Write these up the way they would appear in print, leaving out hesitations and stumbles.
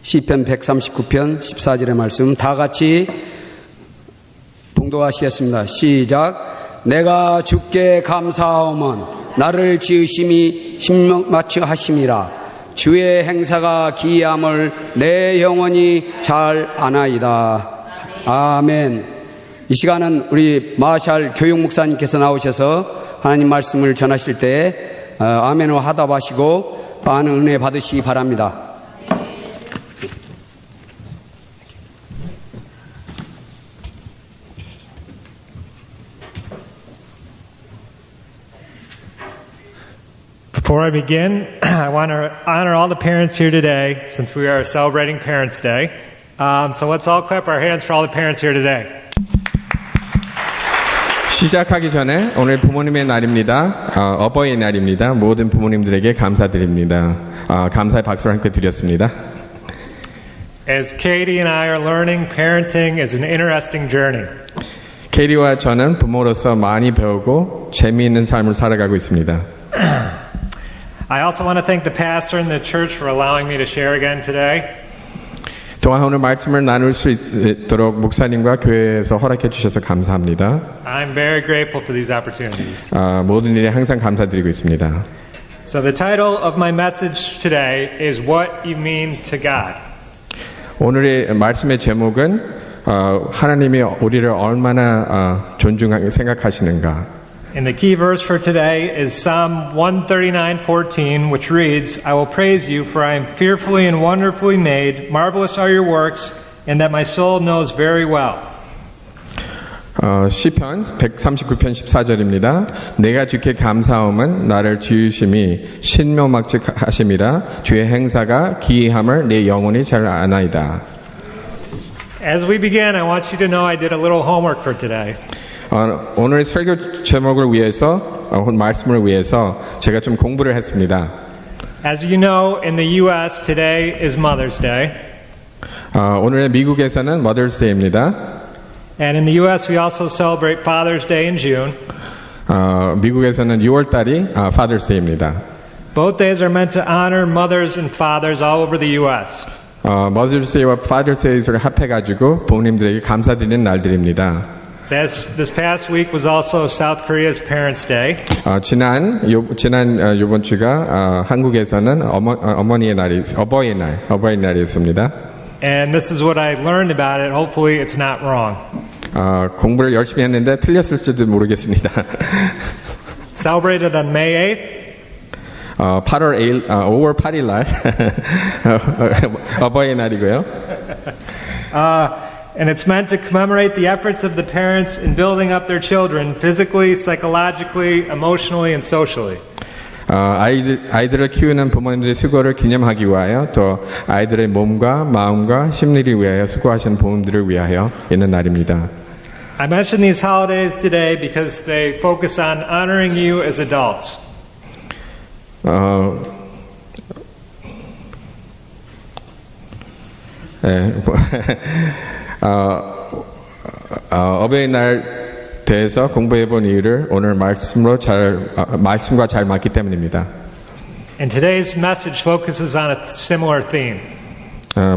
시편 139편 14절의 말씀 다 같이 봉독하시겠습니다. 시작. 내가 주께 감사하오면 나를 지으심이 신명맞추 하심이라. 주의 행사가 기이함을 내 영혼이 잘 아나이다. 아멘. 이 시간은 우리 마샬 교육 목사님께서 나오셔서 하나님 말씀을 전하실 때 아멘을 화답하시고 많은 은혜 받으시기 바랍니다. Before I begin, I want to honor all the parents here today since we are celebrating Parents' Day. So let's all clap our hands for all the parents here today. 시작하기 전에 오늘 부모님의 날입니다. 어버이날입니다. 모든 부모님들에게 감사드립니다. 감사의 박수를 함께 드렸습니다. As Katie and I are learning, parenting is an interesting journey. 케리와 저는 부모로서 많이 배우고 재미있는 삶을 살아가고 있습니다. I also want to thank the pastor and the church for allowing me to share again today. 또한 오늘 말씀을 나눌 수 있도록 목사님과 교회에서 허락해 주셔서 감사합니다. I'm very grateful for these opportunities. 모든 일에 항상 감사드리고 있습니다. So the title of my message today is What You Mean to God. 오늘의 말씀의 제목은 하나님이 우리를 얼마나 존중하게 생각하시는가. And the key verse for today is Psalm 139:14, which reads, I will praise you, for I am fearfully and wonderfully made. Marvelous are your works, and that my soul knows very well. 시편 139편 14절입니다. 내가 주께 감사함은 나를 지으심이 신묘막측하심이라. 주의 행사가 기이함을 내 영혼이 잘 아나이다. As we begin, I want you to know I did a little homework for today. 오늘 설교 제목을 위해서 말씀을 위해서 제가 좀 공부를 했습니다. As you know, in the U.S. today is Mother's Day. 오늘 미국에서는 Mother's Day입니다. And in the U.S. we also celebrate Father's Day in June. 미국에서는 6월 달이 Father's Day입니다. Both days are meant to honor mothers and fathers all over the U.S. Mother's Day와 Father's Day를 합해가지고 부모님들에게 감사드리는 날들입니다. This past week was also South Korea's Parents' Day. 이번 주가 한국에서는 어버이날이었습니다. And this is what I learned about it. Hopefully it's not wrong. 공부를 열심히 했는데 틀렸을지도 모르겠습니다. Celebrated on May 8th. 5월 8일 날 어버이날이고요. And it's meant to commemorate the efforts of the parents in building up their children physically, psychologically, emotionally, and socially. 아이들을 키우는 부모님들의 수고를 기념하기 위하여 또 아이들의 몸과 마음과 심리를 위하여 수고하시는 부모님들을 위하여 있는 날입니다. I mention these holidays today because they focus on honoring you as adults. 어버이날 대해서 공부해본 이유를 오늘 말씀과 잘 맞기 때문입니다. And today's message focuses on a similar theme.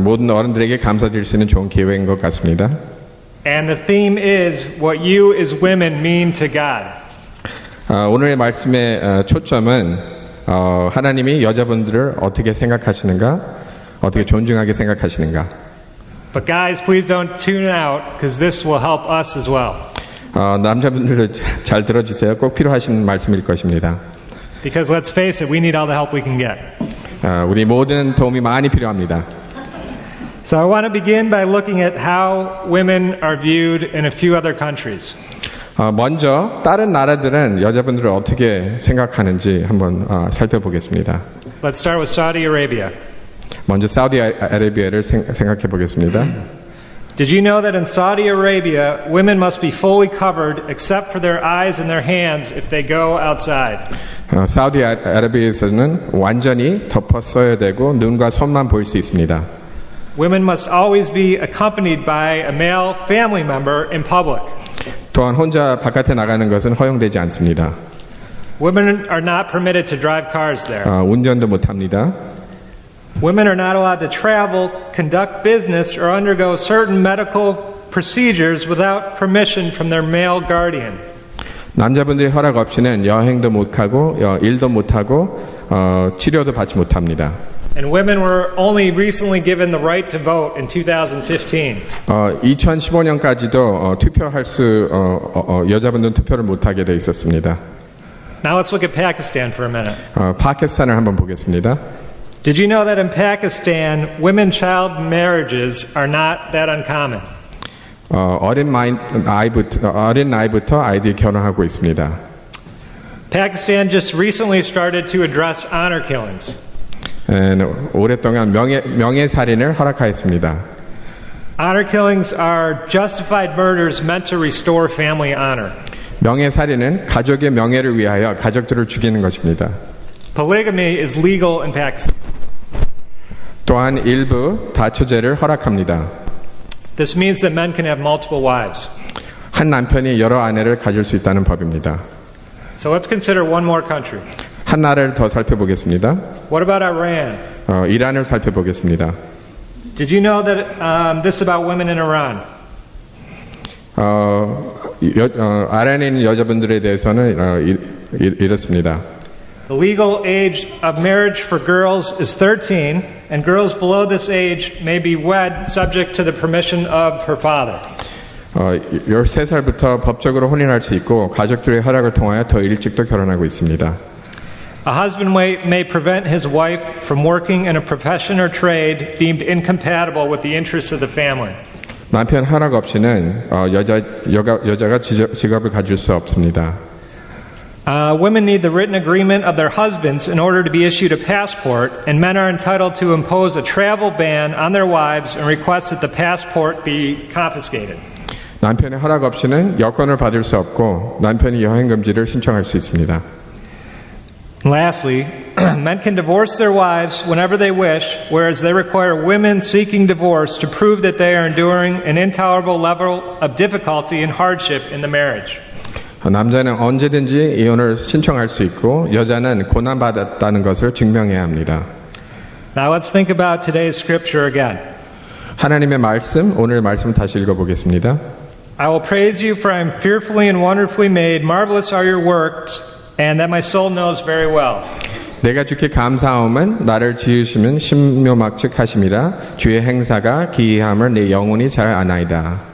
모든 어른들에게 감사드릴 수 있는 좋은 기회인 것 같습니다. And the theme is what you as women mean to God. 오늘의 말씀의 초점은 하나님이 여자분들을 어떻게 생각하시는가, 어떻게 존중하게 생각하시는가. But guys, please don't tune out because this will help us as well. 남자분들 잘 들어주세요. 꼭 필요하신 말씀일 것입니다. Because let's face it, we need all the help we can get. 우리 모든 도움이 많이 필요합니다. So I want to begin by looking at how women are viewed in a few other countries. 먼저 다른 나라들은 여자분들을 어떻게 생각하는지 한번 살펴보겠습니다. Let's start with Saudi Arabia. 먼저 사우디아라비아를 생각해 보겠습니다. Did you know that in Saudi Arabia, women must be fully covered except for their eyes and their hands if they go outside? 사우디아라비아에서는 완전히 덮었어야 되고 눈과 손만 보일 수 있습니다. Women must always be accompanied by a male family member in public. 또한 혼자 바깥에 나가는 것은 허용되지 않습니다. Women are not permitted to drive cars there. 운전도 못합니다. Women are not allowed to travel, conduct business, or undergo certain medical procedures without permission from their male guardian. 남자분들이 허락 없이는 여행도 못하고 일도 못하고 치료도 받지 못합니다. And women were only recently given the right to vote in 2015. 2015년까지도 투표할 수 여자분들은 투표를 못하게 돼 있었습니다. Now let's look at Pakistan for a minute. 파키스탄을 한번 보겠습니다. Did you know that in Pakistan, women-child marriages are not that uncommon? 어린 나이부터 아이들이 결혼하고 있습니다. Pakistan just recently started to address honor killings. 오랫동안 명예살인을 허락하였습니다. Honor killings are justified murders meant to restore family honor. 명예살인은 가족의 명예를 위하여 가족들을 죽이는 것입니다. Polygamy is legal in Pakistan. 또한 일부 다처제를 허락합니다. This means that men can have multiple wives. 한 남편이 여러 아내를 가질 수 있다는 법입니다. So let's consider one more country. 한 나라를 더 살펴보겠습니다. What about Iran? 이란을 살펴보겠습니다. Did you know that this about women in Iran? 아란에 있는 여자분들에 대해서는 이렇습니다. The legal age of marriage for girls is 13, and girls below this age may be wed subject to the permission of her father. 13살부터 법적으로 혼인할 수 있고 가족들의 허락을 통하여 더 일찍도 결혼하고 있습니다. A husband may prevent his wife from working in a profession or trade deemed incompatible with the interests of the family. 남편 허락 없이는 여자가 직업을 가질 수 없습니다. Women need the written agreement of their husbands in order to be issued a passport, and men are entitled to impose a travel ban on their wives and request that the passport be confiscated. 남편의 허락 없이는 여권을 받을 수 없고 남편이 여행 금지를 신청할 수 있습니다. Lastly, men can divorce their wives whenever they wish, whereas they require women seeking divorce to prove that they are enduring an intolerable level of difficulty and hardship in the marriage. 남자는 언제든지 이혼을 신청할 수 있고 여자는 고난받았다는 것을 증명해야 합니다. Now let's think about today's scripture again. 하나님의 말씀, 오늘 말씀 다시 읽어보겠습니다. I will praise you for I am fearfully and wonderfully made. Marvelous are your works, and that my soul knows very well. 내가 주께 감사함은 나를 지으시면 신묘막측하심이라 주의 행사가 기이함을 내 영혼이 잘 아나이다.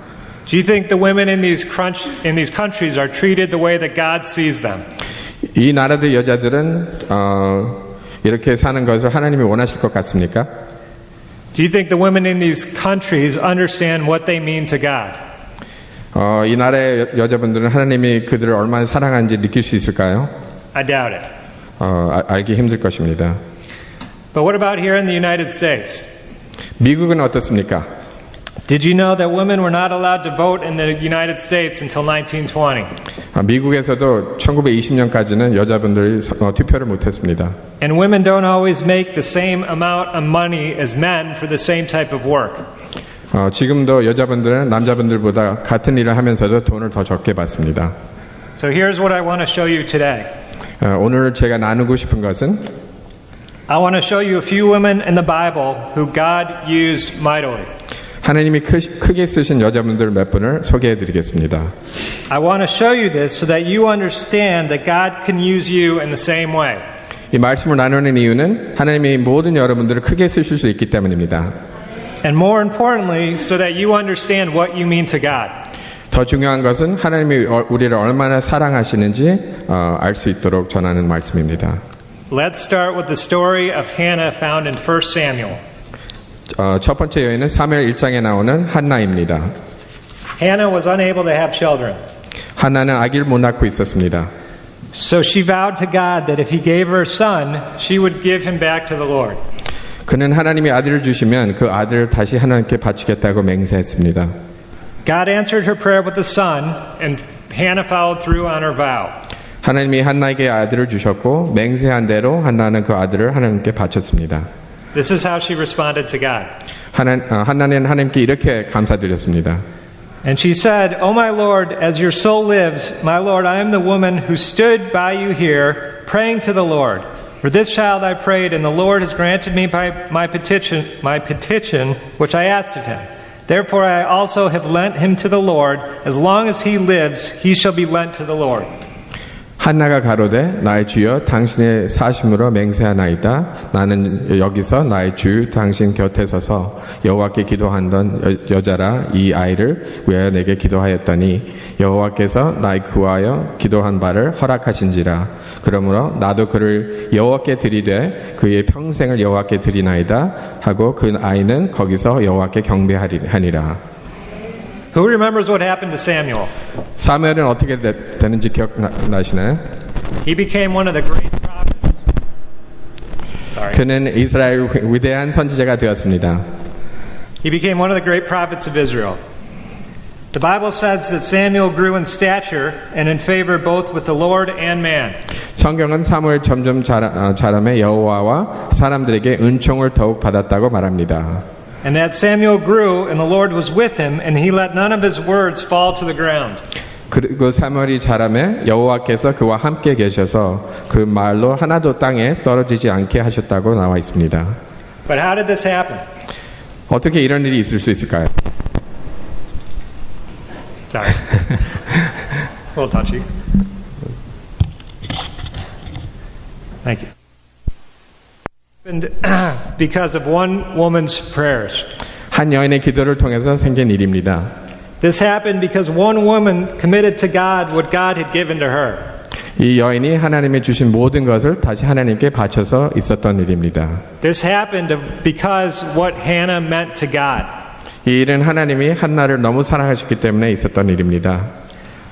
Do you think the women in these countries are treated the way that God sees them? 이 나라들 여자들은 이렇게 사는 것을 하나님이 원하실 것 같습니까? Do you think the women in these countries understand what they mean to God? 이 나라의 여자분들은 하나님이 그들을 얼마나 사랑하는지 느낄 수 있을까요? I doubt it. 알기 힘들 것입니다. But what about here in the United States? 미국은 어떻습니까? Did you know that women were not allowed to vote in the United States until 1920? 미국에서도 1920년까지는 여자분들이 투표를 못했습니다. And women don't always make the same amount of money as men for the same type of work. 지금도 여자분들은 남자분들보다 같은 일을 하면서도 돈을 더 적게 받습니다. So here's what I want to show you today. 오늘 제가 나누고 싶은 것은 I want to show you a few women in the Bible who God used mightily. 하나님이 크게 쓰신 여자분들 몇 분을 소개해 드리겠습니다. I want to show you this so that you understand that God can use you in the same way. 이 말씀을 나누는 이유는 하나님이 모든 여러분들을 크게 쓰실 수 있기 때문입니다. And more importantly, so that you understand what you mean to God. 더 중요한 것은 하나님이 우리를 얼마나 사랑하시는지 알 수 있도록 전하는 말씀입니다. Let's start with the story of Hannah found in 1 Samuel. 첫 번째 여인은 사무엘 1장에 나오는 한나입니다. Hannah was unable to have children. 한나는 아기를 못 낳고 있었습니다. So she vowed to God that if he gave her a son, she would give him back to the Lord. 그는 하나님이 아들을 주시면 그 아들을 다시 하나님께 바치겠다고 맹세했습니다. God answered her prayer with a son, and Hannah followed through on her vow. 하나님이 한나에게 아들을 주셨고 맹세한 대로 한나는 그 아들을 하나님께 바쳤습니다. This is how she responded to God. 한나는 하나님께 이렇게 감사드렸습니다. And she said, "O my Lord, as your soul lives, my Lord, I am the woman who stood by you here, praying to the Lord. For this child I prayed, and the Lord has granted me my petition, which I asked of him. Therefore I also have lent him to the Lord. As long as he lives, he shall be lent to the Lord. 한나가 가로되 나의 주여 당신의 사심으로 맹세하나이다. 나는 여기서 나의 주 당신 곁에 서서 여호와께 기도하던 여자라 이 아이를 위하여 내게 기도하였더니 여호와께서 나의 구하여 기도한 바를 허락하신지라. 그러므로 나도 그를 여호와께 드리되 그의 평생을 여호와께 드리나이다 하고 그 아이는 거기서 여호와께 경배하니라. Who remembers what happened to Samuel? 사무엘은 어떻게 되는지 기억나시나요? He became one of the great prophets. 그는 이스라엘 위대한 선지자가 되었습니다. He became one of the great prophets of Israel. The Bible says that Samuel grew in stature and in favor both with the Lord and man. 성경은 사무엘 점점 자라매 여호와와 사람들에게 은총을 더욱 받았다고 말합니다. And that Samuel grew, and the Lord was with him, and he let none of his words fall to the ground. 그리고 사무엘이 자라매 여호와께서 그와 함께 계셔서 그 말로 하나도 땅에 떨어지지 않게 하셨다고 나와 있습니다. But how did this happen? 어떻게 이런 일이 있을 수 있을까요? Sorry. A little touchy. Thank you. Because of one woman's prayers. 한 여인의 기도를 통해서 생긴 일입니다. This happened because one woman committed to God what God had given to her. 이 여인이 하나님이 주신 모든 것을 다시 하나님께 바쳐서 있었던 일입니다. This happened because what Hannah meant to God. 이 일은 하나님이 한나를 너무 사랑하셨기 때문에 있었던 일입니다.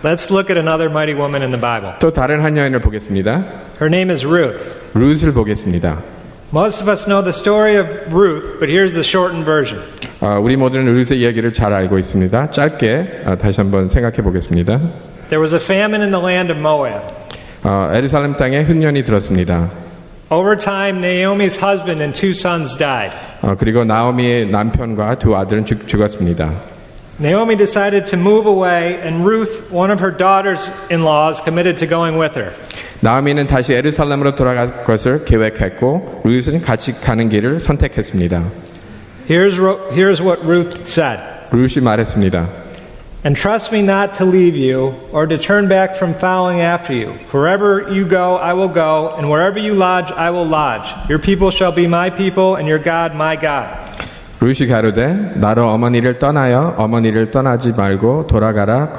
Let's look at another mighty woman in the Bible. 또 다른 한 여인을 보겠습니다. Her name is Ruth. 룻을 보겠습니다. Most of us know the story of Ruth, but here's the shortened version. 우리 모두는 룻의 이야기를 잘 알고 있습니다. 짧게 다시 한번 생각해 보겠습니다. There was a famine in the land of Moab. 에루살렘 땅에 흉년이 들었습니다. Over time, Naomi's husband and two sons died. 그리고 나오미의 남편과 두 아들은 죽었습니다. Naomi decided to move away, and Ruth, one of her daughters-in-laws, committed to going with her. 나오미는 다시 에루살렘으로 돌아갈 것을 계획했고 룻은 같이 가는 길을 선택했습니다. Here's what Ruth said. 룻이 말했습니다. And trust me not to leave you or to turn back from following after you. Wherever you go, I will go, and wherever you lodge, I will lodge. Your people shall be my people, and your God my God. 룻이 가로되 나로 어머니를 떠나여 어머니를 떠나지 말고 돌아가라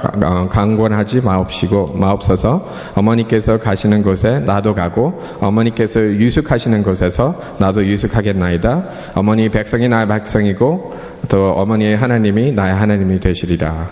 강권하지 마옵소서. 어머니께서 가시는 곳에 나도 가고 어머니께서 유숙하시는 곳에서 나도 유숙하겠나이다. 어머니 백성이 나의 백성이고 또 어머니의 하나님이 나의 하나님이 되시리라.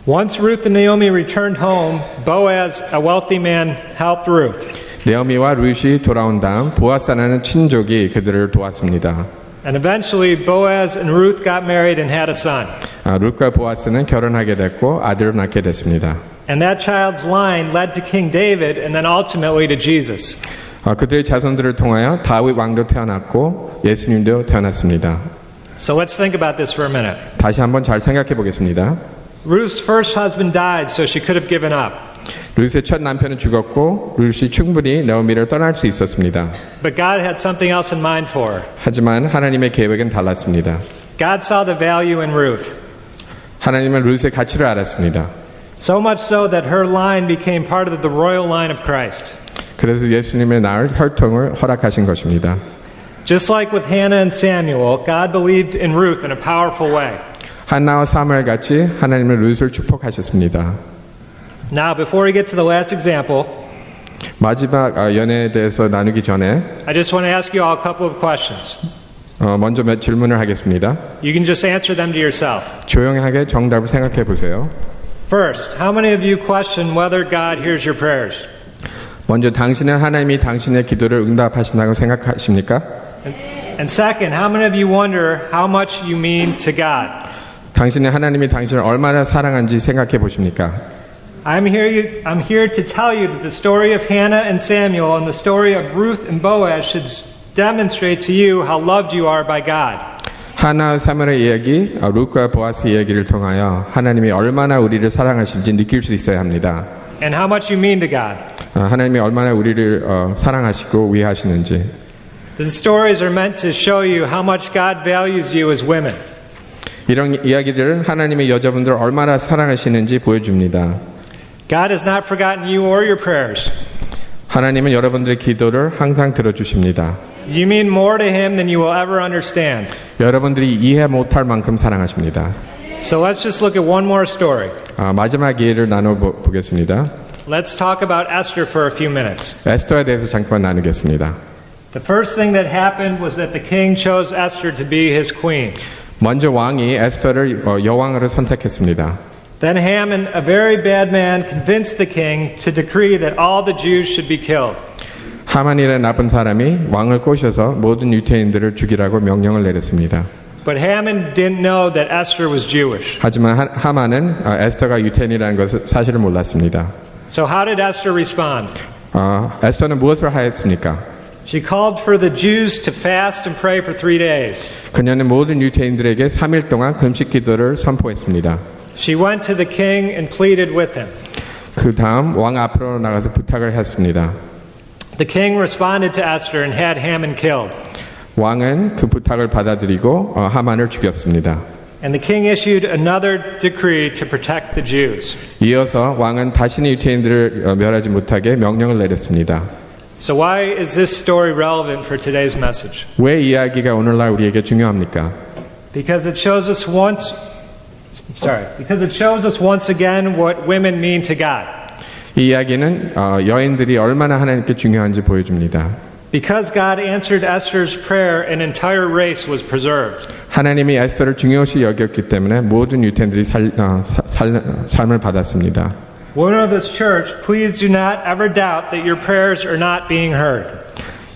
Once Ruth and Naomi returned home, Boaz, a wealthy man, helped Ruth. 네오미와 룻이 돌아온 다음 보아스라는 친족이 그들을 도왔습니다. And eventually Boaz and Ruth got married and had a son. 룻과 보아스는 결혼하게 됐고 아들을 낳게 됐습니다. And that child's line led to King David and then ultimately to Jesus. 그들의 자손들을 통하여 다윗 왕도 태어났고 예수님도 태어났습니다. So let's think about this for a minute. 다시 한번 잘 생각해 보겠습니다. Ruth's first husband died, so she could have given up. 룻의 첫 남편은 죽었고 룻이 충분히 나오미를 떠날 수 있었습니다. But God had something else in mind for her. 하지만 하나님의 계획은 달랐습니다. God saw the value in Ruth. 하나님은 룻의 가치를 알았습니다. So much so that her line became part of the royal line of Christ. 그래서 예수님의 낳을 혈통을 허락하신 것입니다. Just like with Hannah and Samuel, God believed in Ruth in a powerful way. 한나와 사무엘 같이 하나님은 룻을 축복하셨습니다. Now, before we get to the last example, 마지막 연애에 대해서 나누기 전에 I just want to ask you all a couple of questions. 먼저 몇 질문을 하겠습니다. You can just answer them to yourself. 조용하게 정답을 생각해 보세요. First, how many of you question whether God hears your prayers? 먼저 당신은 하나님이 당신의 기도를 응답하신다고 생각하십니까? And second, how many of you wonder how much you mean to God? 당신은 하나님이 당신을 얼마나 사랑한지 생각해 보십니까? I'm here to tell you that the story of Hannah and Samuel and the story of Ruth and Boaz should demonstrate to you how loved you are by God. 하나 사무엘의 이야기, 룻과 보아스 이야기를 통하여 하나님이 얼마나 우리를 사랑하신지 느낄 수 있어야 합니다. and how much you mean to God. 하나님이 얼마나 우리를 사랑하시고 위하시는지. These stories are meant to show you how much God values you as women. 이런 이야기들은 하나님의 여자분들을 얼마나 사랑하시는지 보여줍니다. God has not forgotten you or your prayers. 하나님은 여러분들의 기도를 항상 들어주십니다. You mean more to Him than you will ever understand. 여러분들이 이해 못할 만큼 사랑하십니다. So let's just look at one more story. 마지막 예를 나눠보겠습니다. Let's talk about Esther for a few minutes. 에스더에 대해서 잠깐 나누겠습니다. The first thing that happened was that the king chose Esther to be his queen. 먼저 왕이 에스더를 여왕으로 선택했습니다. Then Haman, a very bad man, convinced the king to decree that all the Jews should be killed. 하만이라는 나쁜 사람이 왕을 꼬셔서 모든 유태인들을 죽이라고 명령을 내렸습니다. But Haman didn't know that Esther was Jewish. 하지만 하만은 에스더가 유태인이라는 것을 사실을 몰랐습니다. So how did Esther respond? 에스더는 무엇을 하였습니까? She called for the Jews to fast and pray for 3 days. 그녀는 모든 유태인들에게 3일 동안 금식 기도를 선포했습니다. She went to the king and pleaded with him. 그 다음 왕 앞으로 나가서 부탁을 했습니다. The king responded to Esther and had Haman killed. 왕은 그 부탁을 받아들이고 하만을 죽였습니다. And the king issued another decree to protect the Jews. 이어서 왕은 다시는 유태인들을 멸하지 못하게 명령을 내렸습니다. So why is this story relevant for today's message? 왜 이 이야기가 오늘날 우리에게 중요합니까? Because it shows us once again what women mean to God. 이 이야기는 여인들이 얼마나 하나님께 중요한지 보여줍니다. Because God answered Esther's prayer, an entire race was preserved. 하나님이 에스더를 중요시 여겼기 때문에 모든 유태인들이 삶을 받았습니다. Women of this church, please do not ever doubt that your prayers are not being heard.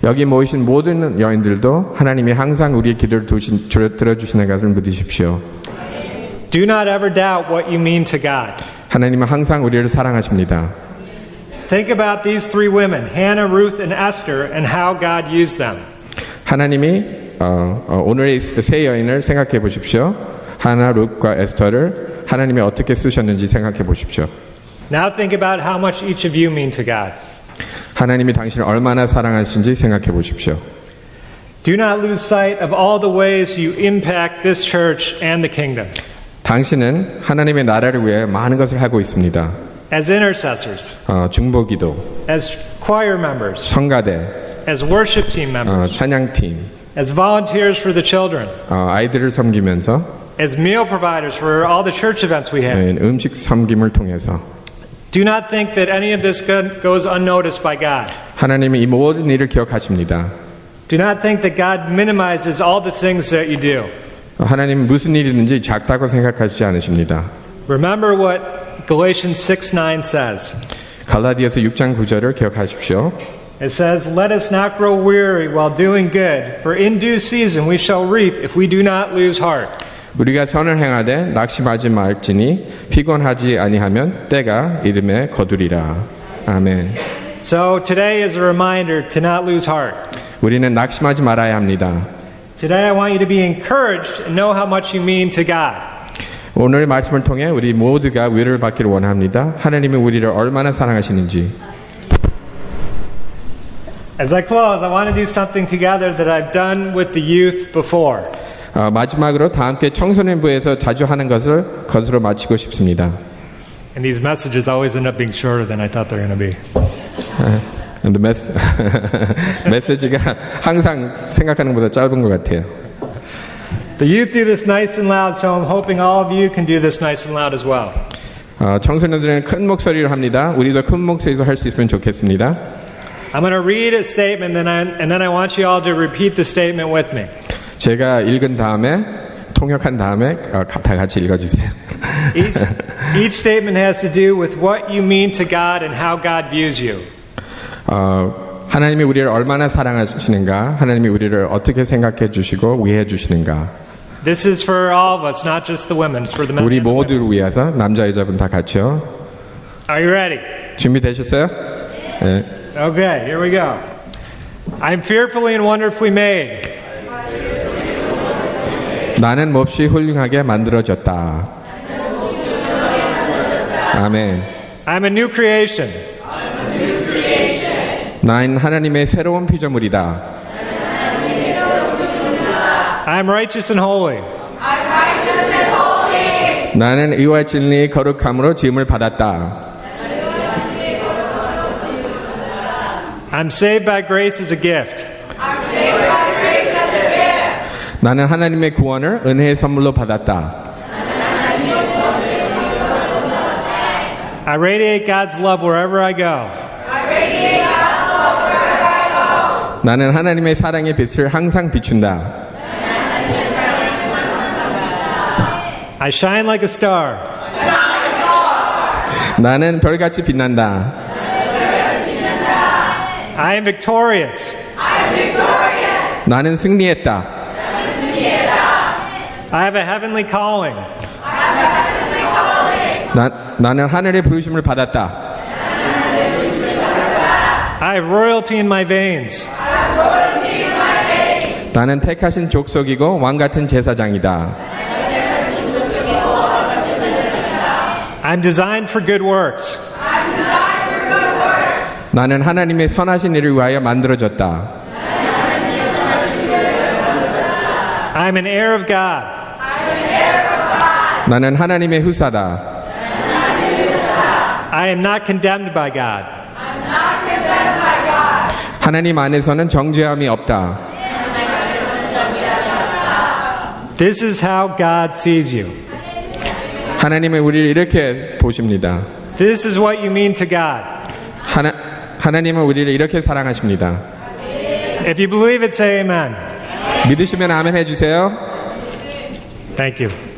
여기 모이신 모든 여인들도 하나님이 항상 우리의 기도를 들어주시는 것을 믿으십시오. Do not ever doubt what you mean to God. 하나님은 항상 우리를 사랑하십니다. Think about these 3 women, Hannah, Ruth, and Esther, and how God used them. 하나님이 오늘의 세 여인을 생각해 보십시오. 하나, 룻과 에스더를 하나님이 어떻게 쓰셨는지 생각해 보십시오. Now think about how much each of you mean to God. 하나님이 당신을 얼마나 사랑하신지 생각해 보십시오. Do not lose sight of all the ways you impact this church and the kingdom. 당신은 하나님의 나라를 위해 많은 것을 하고 있습니다. As intercessors, 중보기도, as choir members, 성가대, as worship team members, 찬양팀, as volunteers for the children, 아이들을 섬기면서, as meal providers for all the church events we have. 음식 섬김을 통해서. Do not think that any of this goes unnoticed by God. 하나님이 이 모든 일을 기억하십니다. Do not think that God minimizes all the things that you do. 하나님은 무슨 일이든지 작다고 생각하시지 않으십니다. Remember what Galatians 6:9 says. 갈라디아서 6장 9절을 기억하십시오. It says, "Let us not grow weary while doing good, for in due season we shall reap if we do not lose heart." 우리가 선을 행하되 낙심하지 말지니 피곤하지 아니하면 때가 이름에 거두리라. 아멘. So today is a reminder to not lose heart. 우리는 낙심하지 말아야 합니다. Today I want you to be encouraged and know how much you mean to God. 오늘의 말씀을 통해 우리 모두가 위로를 받기를 원합니다. 하나님이 우리를 얼마나 사랑하시는지. As I close, I want to do something together that I've done with the youth before. 마지막으로 다 함께 청소년부에서 자주 하는 것으로 마치고 싶습니다. And these messages always end up being shorter than I thought they were going to be. 메시지가 항상 생각하는 것보다 짧은 것 같아요. The youth do this nice and loud, so I'm hoping all of you can do this nice and loud as well. 청소년들은 큰 목소리로 합니다. 우리도 큰 목소리로 할 수 있으면 좋겠습니다. I'm going to read a statement, and then I want you all to repeat the statement with me. 제가 읽은 다음에 통역한 다음에 다 같이 읽어주세요. Each statement has to do with what you mean to God and how God views you. 하나님이 우리를 얼마나 사랑하시는가, 하나님이 우리를 어떻게 생각해 주시고 위해 주시는가. This is for all of us, not just the women, it's for the men. 우리 모두를 위해서 남자 여자분 다 같이요. Are you ready? 준비되셨어요? 네. Okay, here we go. I'm fearfully and wonderfully made. 나는 몹시 훌륭하게 만들어졌다. 아멘. I'm a new creation. 난 하나님의 새로운 피조물이다. I'm righteous and holy. 나는 의와 진리 거룩함으로 지음을 받았다. I'm saved by grace as a gift. 나는 하나님의 구원을 은혜의 선물로 받았다. I radiate God's love wherever I go. 나는 하나님의 사랑의 빛을 항상 비춘다. I shine like a star. 나는 별같이 빛난다. I am victorious. 나는 승리했다. I have a heavenly calling. 나는 하늘의 부르심을 받았다. I have royalty in my veins. 나는 택하신 족속이고 왕같은 제사장이다. I'm designed for good works. 나는 하나님의 선하신 일을 위하여 만들어졌다. I'm an heir of God. 나는 하나님의 후사다. I am not condemned by God. 하나님 안에서는 정죄함이 없다. This is how God sees you. 하나님은 우리를 이렇게 보십니다. This is what you mean to God. 하나님은 우리를 이렇게 사랑하십니다. If you believe it, say amen. 믿으시면 아멘 해주세요. Thank you.